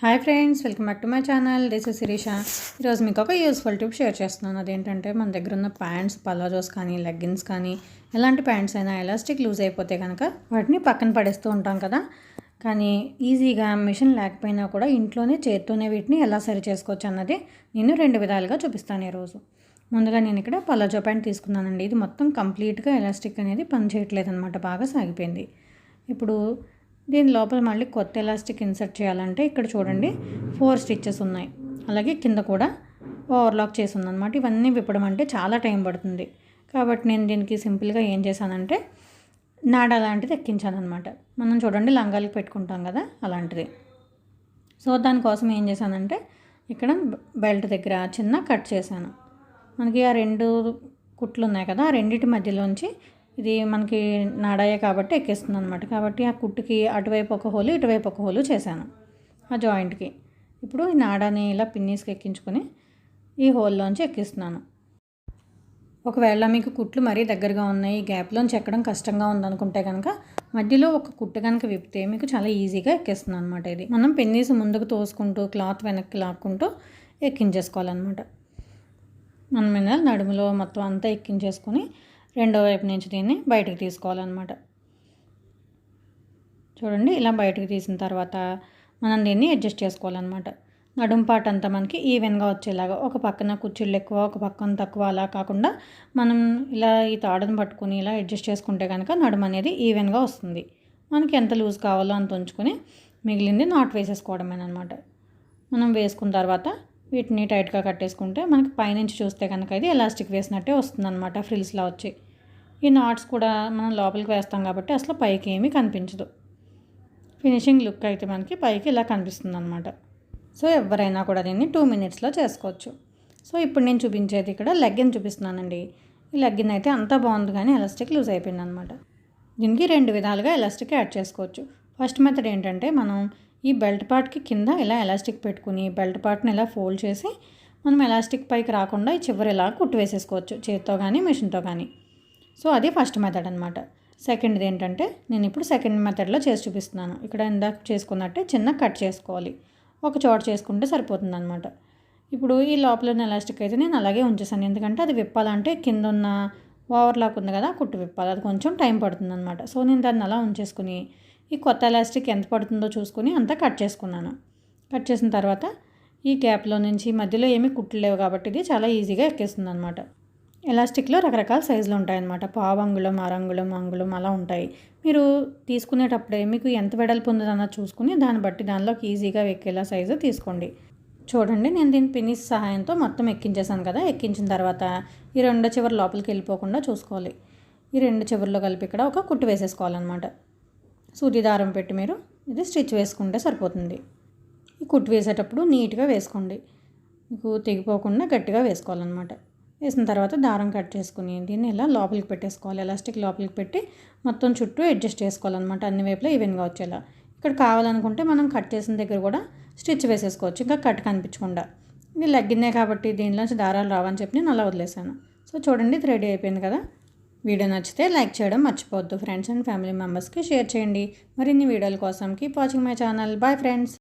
Hi friends, welcome back to my channel. This is Sirisha. ఈరోజు మీకు ఒక యూస్ఫుల్ టిప్ షేర్ చేస్తున్నాను. అదేంటంటే మన దగ్గర ఉన్న ప్యాంట్స్, పలాజోస్ కానీ లెగ్గిన్స్ కానీ ఎలాంటి ప్యాంట్స్ అయినా ఎలాస్టిక్ లూజ్ అయిపోతే కనుక వాటిని పక్కన పడేస్తూ ఉంటాం కదా. కానీ ఈజీగా మిషన్ లేకపోయినా కూడా ఇంట్లోనే చేత్తోనే వీటిని ఎలా సరి చేసుకోవచ్చు అన్నది నేను 2 విధాలుగా చూపిస్తాను ఈరోజు. ముందుగా నేను ఇక్కడ పలాజో ప్యాంట్ తీసుకున్నానండి. ఇది మొత్తం కంప్లీట్గా ఎలాస్టిక్ అనేది పని చేయట్లేదు అనమాట, బాగా సాగిపోయింది. ఇప్పుడు దీని లోపల మళ్ళీ కొత్త ఎలాస్టిక్ ఇన్సర్ట్ చేయాలంటే ఇక్కడ చూడండి 4 స్టిచ్చెస్ ఉన్నాయి. అలాగే కింద కూడా ఓవర్లాక్ చేసి ఉందన్నమాట. ఇవన్నీ విప్పడం అంటే చాలా టైం పడుతుంది. కాబట్టి నేను దీనికి సింపుల్గా ఏం చేశానంటే నాడా లాంటిది ఎక్కించాను అనమాట. మనం చూడండి లంగాలకి పెట్టుకుంటాం కదా, అలాంటిది. సో దానికోసం ఏం చేశానంటే ఇక్కడ బెల్ట్ దగ్గర చిన్న కట్ చేశాను. మనకి ఆ 2 కుట్లు ఉన్నాయి కదా, ఆ రెండింటి మధ్యలోంచి ఇది మనకి నాడాయే కాబట్టి ఎక్కేస్తుంది అనమాట. కాబట్టి ఆ కుట్టుకి అటువైపు ఒక హోలు, ఇటువైపు ఒక హోలు చేశాను ఆ జాయింట్కి. ఇప్పుడు ఈ నాడాని ఇలా పిన్నీస్కి ఎక్కించుకొని ఈ హోల్లోంచి ఎక్కిస్తున్నాను. ఒకవేళ మీకు కుట్లు మరీ దగ్గరగా ఉన్నాయి, గ్యాప్లోంచి ఎక్కడం కష్టంగా ఉందనుకుంటే కనుక మధ్యలో ఒక కుట్టు కనుక విప్పితే మీకు చాలా ఈజీగా ఎక్కేస్తుంది అనమాట. ఇది మనం పిన్నీస్ ముందుకు తోసుకుంటూ క్లాత్ వెనక్కి లాక్కుంటూ ఎక్కించేసుకోవాలన్నమాట. మనం మీద నడుములో మొత్తం అంతా ఎక్కించేసుకొని రెండో వైపు నుంచి దీన్ని బయటకు తీసుకోవాలన్నమాట. చూడండి ఇలా బయటకు తీసిన తర్వాత మనం దీన్ని అడ్జస్ట్ చేసుకోవాలన్నమాట. నడుము పాట అంతా మనకి ఈవెన్గా వచ్చేలాగా, ఒక పక్కన కుర్చీలు ఎక్కువ ఒక పక్కన తక్కువ అలా కాకుండా మనం ఇలా ఈ తాడును పట్టుకుని ఇలా అడ్జస్ట్ చేసుకుంటే కనుక నడుము అనేది ఈవెన్గా వస్తుంది. మనకి ఎంత లూజ్ కావాలో అంత ఉంచుకొని మిగిలింది నాట్ వేసేసుకోవడమేనమాట. మనం వేసుకున్న తర్వాత వీటిని టైట్గా కట్టేసుకుంటే మనకి పైనుంచి చూస్తే కనుక ఇది ఎలాస్టిక్ వేసినట్టే వస్తుందన్నమాట, ఫ్రిల్స్లా వచ్చి. ఈ నాట్స్ కూడా మనం లోపలికి వేస్తాం కాబట్టి అసలు పైకి ఏమీ కనిపించదు. ఫినిషింగ్ లుక్ అయితే మనకి పైకి ఇలా కనిపిస్తుంది అనమాట. సో ఎవరైనా కూడా దీన్ని 2 మినిట్స్లో చేసుకోవచ్చు. సో ఇప్పుడు నేను చూపించేది ఇక్కడ లెగ్గిన్ చూపిస్తున్నానండి. ఈ లెగ్గిన్ అయితే అంతా బాగుంది కానీ ఎలాస్టిక్ లూజ్ అయిపోయింది అనమాట. దీనికి 2 విధాలుగా ఎలాస్టిక్ యాడ్ చేసుకోవచ్చు. ఫస్ట్ మెథడ్ ఏంటంటే మనం ఈ బెల్ట్ పార్ట్కి కింద ఇలా ఎలాస్టిక్ పెట్టుకుని బెల్ట్ పార్ట్ని ఇలా ఫోల్డ్ చేసి మనం ఎలాస్టిక్ పైకి రాకుండా ఈ చివరి ఇలా కుట్టు వేసేసుకోవచ్చు, చేతితో కానీ మిషన్తో కానీ. సో అది ఫస్ట్ మెథడ్ అనమాట. సెకండ్ది ఏంటంటే నేను ఇప్పుడు సెకండ్ మెథడ్లో చేసి చూపిస్తున్నాను. ఇక్కడ ఇందాక చేసుకున్నట్టే చిన్న కట్ చేసుకోవాలి, ఒక చోట చేసుకుంటే సరిపోతుంది అనమాట. ఇప్పుడు ఈ లోపల ఉన్న ఎలాస్టిక్ అయితే నేను అలాగే ఉంచేసాను, ఎందుకంటే అది విప్పాలంటే కింద ఉన్న ఓవర్లాక్ ఉంది కదా, కుట్టు విప్పాలి, అది కొంచెం టైం పడుతుంది అనమాట. సో నేను దాన్ని అలా ఉంచేసుకుని ఈ కొత్త ఎలాస్టిక్ ఎంత పడుతుందో చూసుకుని అంతా కట్ చేసుకున్నాను. కట్ చేసిన తర్వాత ఈ గ్యాప్లో నుంచి మధ్యలో ఏమీ కుట్లు లేవు కాబట్టి ఇది చాలా ఈజీగా ఎక్కేస్తుంది అనమాట. ఎలాస్టిక్లో రకరకాల సైజులు ఉంటాయన్నమాట. పావు అంగుళం, అరంగుళం, అంగుళం అలా ఉంటాయి. మీరు తీసుకునేటప్పుడే మీకు ఎంత వెడల్పు ఉందన్నది చూసుకుని దాన్ని బట్టి దానిలోకి ఈజీగా ఎక్కేలా సైజు తీసుకోండి. చూడండి నేను దీని పిన్నిస్ సహాయంతో మొత్తం ఎక్కించేసాను కదా. ఎక్కించిన తర్వాత ఈ 2 చివరి లోపలికి వెళ్ళిపోకుండా చూసుకోవాలి. ఈ 2 చివరిలో కలిపి ఇక్కడ ఒక కుట్టు వేసేసుకోవాలన్నమాట. సూది దారం పెట్టి మీరు ఇది స్టిచ్ వేసుకుంటే సరిపోతుంది. ఈ కుట్టు వేసేటప్పుడు నీట్గా వేసుకోండి, మీకు తెగిపోకుండా గట్టిగా వేసుకోవాలన్నమాట. వేసిన తర్వాత దారం కట్ చేసుకుని దీన్ని ఇలా లోపలికి పెట్టేసుకోవాలి. ఎలాస్టిక్ లోపలికి పెట్టి మొత్తం చుట్టూ అడ్జస్ట్ చేసుకోవాలన్నమాట, అన్ని వైపులా ఈవెన్గా వచ్చేలా. ఇక్కడ కావాలనుకుంటే మనం కట్ చేసిన దగ్గర కూడా స్టిచ్ వేసేసుకోవచ్చు, ఇంకా కట్ కనిపించకుండా. ఇది లెగ్గిన్నే కాబట్టి దీనిలోంచి దారాలు రావని చెప్పి నేను అలా వదిలేసాను. సో చూడండి ఇది రెడీ అయిపోయింది కదా. వీడియో నచ్చితే లైక్ చేయడం మర్చిపోవద్దు. ఫ్రెండ్స్ అండ్ ఫ్యామిలీ మెంబర్స్కి షేర్ చేయండి. మరిన్ని వీడియోల కోసం keep watching my channel. Bye friends.